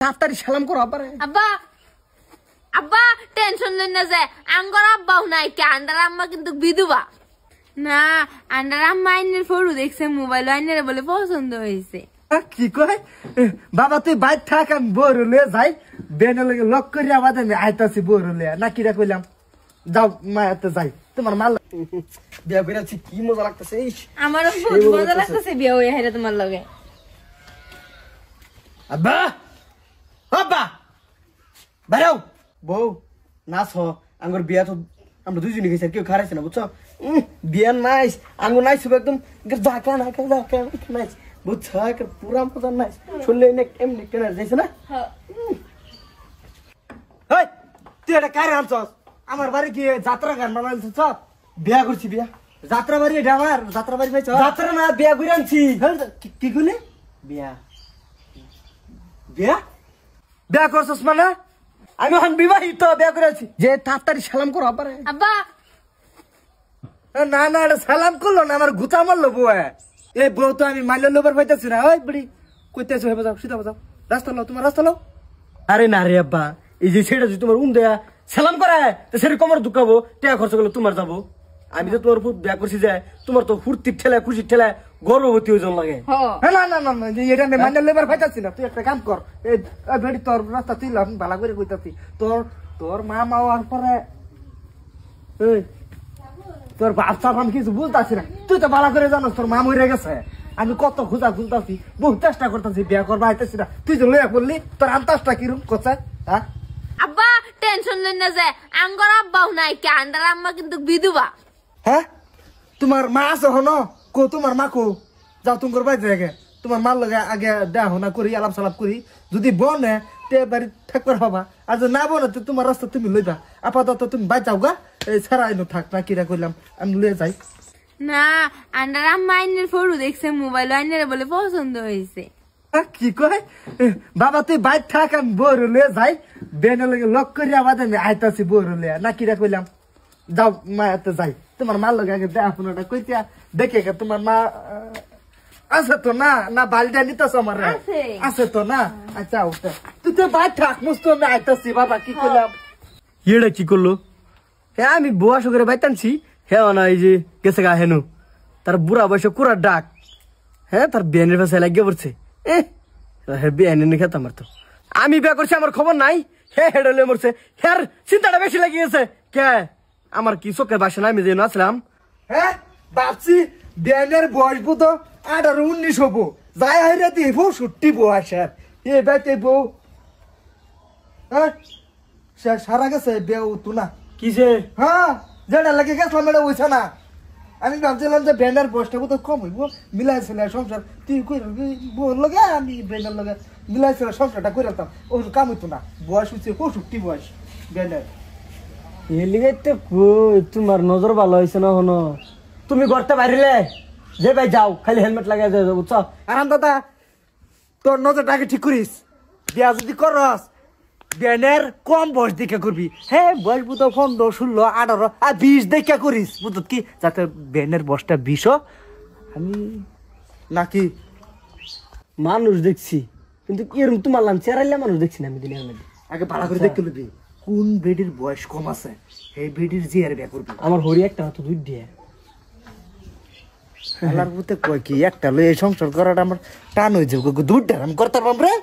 তাড়াতাড়ি সালাম করো আব্বারে। আব্বা আব্বা টেনশন নেন না যে আঙ্গর আব্বাও নাই কে আন্ডার আম্মা কিন্তু বিধবা না। আন্ডার আম্মা আইনের ফটো দেখছে মোবাইল আইনের বলে পছন্দ হয়েছে। কি কয় বাবা তুই বাইর থাক আমি বড় লিয়ে যাই বেনে লগে লক করি আবার আমি আইতাছি বড় লিয়ে না কিরা কইলাম যাও মায়াতে যাই তোমার মাল বিয়া কইরাছি কি মজা লাগতেছে। আমারও বহুত মজা লাগতেছে বিয়া হয়ে হাইরা তোমার লগে। আব্বা আব্বা বাইরাও বউ নাচ হ আঙ্গুর বিয়া তো আমরা দুইজনই গেছি কেউ খারাইছে না বুঝছো। বিয়া নাইস আঙ্গুর নাইস একদম ঢাকা ঢাকা ঢাকা নাইস বুঝছো পুরা মজা নাইস শুনলে এমনি কেনা যাইছে না। তুই এটা কারে আনছস আমার বাড়ি কি যাত্রা গান বানাইছ বিয়া করছি বিয়া যাত্রা বাড়ি এটা আমার যাত্রা বাড়ি পাইছ যাত্রা না বিয়া করে আনছি কি কইলে বিয়া বিয়া বিয়া করছস মানে আমি এখন বিবাহিত বিয়া করে আছি যে তাড়াতাড়ি সালাম করো আব্বারে। আব্বা না না এটা সালাম করলো না আমার গুতা মারলো বউ এই বউ তো আমি মাইলের লোবার পাইতেছি না ওই বুড়ি কইতেছো হেবে যাও সিধা যাও রাস্তা লো তোমার রাস্তা লো। আরে না রে আব্বা এই যে সেটা যদি তোমার দেয়া সালাম করায় তো সেটা কমর দুঃখাবো টাকা খরচ করলে তোমার যাবো আমি তো তোমার বিয়া করছি যে তোমার তো ফুর্তির ঠেলায় খুশির ঠেলায় গর্ভবতী ওজন লাগে। না না না না এটা আমি মাইলের লোবার পাইতেছি না তুই একটা কাম কর এই বেড়ি তোর রাস্তা তুই ভালো করে কইতাছি তোর তোর মা মাওয়ার পরে তোর বাচ্চা আমি কিছু বুঝতেছি না তুই তো ভালো করে জানো তোর মা মরে গেছে আমি কত খুঁজা খুঁজতেছি বহু চেষ্টা করতেছি বিয়া করবা আইতেছি না তুই যে লইয়া করলি তোর আন্তাজটা কিরম করছে। হ্যাঁ আব্বা টেনশন নেন না যে আঙ্গর আব্বাও নাই কে আন্ডার আম্মা কিন্তু বিধবা। হ্যাঁ তোমার মা আছে হনো কো তোমার মা কো যাও তোমার বাইরে রেখে তোমার মার লগে আগে দেয়া হোনা করি আলাপ সালাপ করি যদি বনে তে বাড়ি থাকবার হবা আর যদি না বনে তো তোমার রাস্তা তুমি লইবা আপাতত তুমি বাই যাও গা এই ছাড়া আইনো থাক না কিরা কইলাম আমি লয়ে যাই না আন্ডার আম্মা আইনের ফটো দেখছে মোবাইল আইনের বলে পছন্দ হয়েছে। কি কয় বাবা তুই বাইর থাক আমি বড় লিয়ে যাই বেনে লগে লক করি আবার আমি আইতাছি বড় লিয়ে না কিরা কইলাম যাও মায়াতে যাই তোমার মার লগে আগে দেয়া ফোনটা কইতা দেখে তোমার মা আছে তো না না বালটা নিতেছ আমার আছে তো না। আচ্ছা ওটা তুই তো বাইর থাক মুস্ত আমি আইতাছি বাবা কি কইলাম এটা কি করলো হ্যাঁ আমি বুয়া করে বাইতানছি হ্যাঁ না এই যে গেছে গা হেনু তার বুড়া বয়সে কুড়ার ডাক হ্যাঁ তার বিয়ানের পাশে লাগিয়ে পড়ছে বিয়ানি খেতাম আমার তো আমি বিয়া করছি আমার খবর নাই হ্যাঁ হেডলে মরছে হ্যাঁ চিন্তাটা বেশি লাগিয়ে গেছে কে আমার কি চোখে বাসে না আমি যেন আসলাম হ্যাঁ ভাবছি বিয়ানের বয়স তো 18-19 হবো যাই হাইরা দিয়ে বউ 60 বয়স আর এ বেতে বউ হ্যাঁ সারা গেছে বিয়া তো না কিসে হ্যাঁ যেটা লাগে গেছিলাম এটা ওইছে না আমি ভাবছিলাম যে ব্যান্ডার বয়সটা তো কম হইব মিলাই ছিল সংসার তুই বউর লগে আমি ব্যান্ডার লগে মিলাই ছিল সংসারটা করে রাখতাম ও কাম হইতো না বয়স হচ্ছে 65 বয়স ব্যান্ডার এলিগাইতে কই তোমার নজর ভালো হইছে না হনো তুমি করতে পারিলে যে ভাই যাও খালি হেলমেট লাগাই যাও বুঝছো আরাম দাদা তোর নজরটাকে ঠিক করিস বিয়া যদি করস ব্যানের কম বয়স দেখে করবি হ্যাঁ বয়স বুঝো 15, 16, 18 আর 20 দেখে করিস বুঝত কি যাতে ব্যানের বয়সটা 20 আমি নাকি মানুষ দেখছি কিন্তু এরকম তোমার লাম চেরাইলে মানুষ দেখছি না আমি দিনের মধ্যে আগে ভালো করে দেখতে লবি কোন বেডির বয়স কম আছে এই বেডির জি আর বিয়া করবি আমার হরি একটা হাত দুই দিয়ে আলার বুতে কই কি একটা লই এই সংসার করাটা আমার টান হই যাবে দুইটা আমি করতে পারব রে।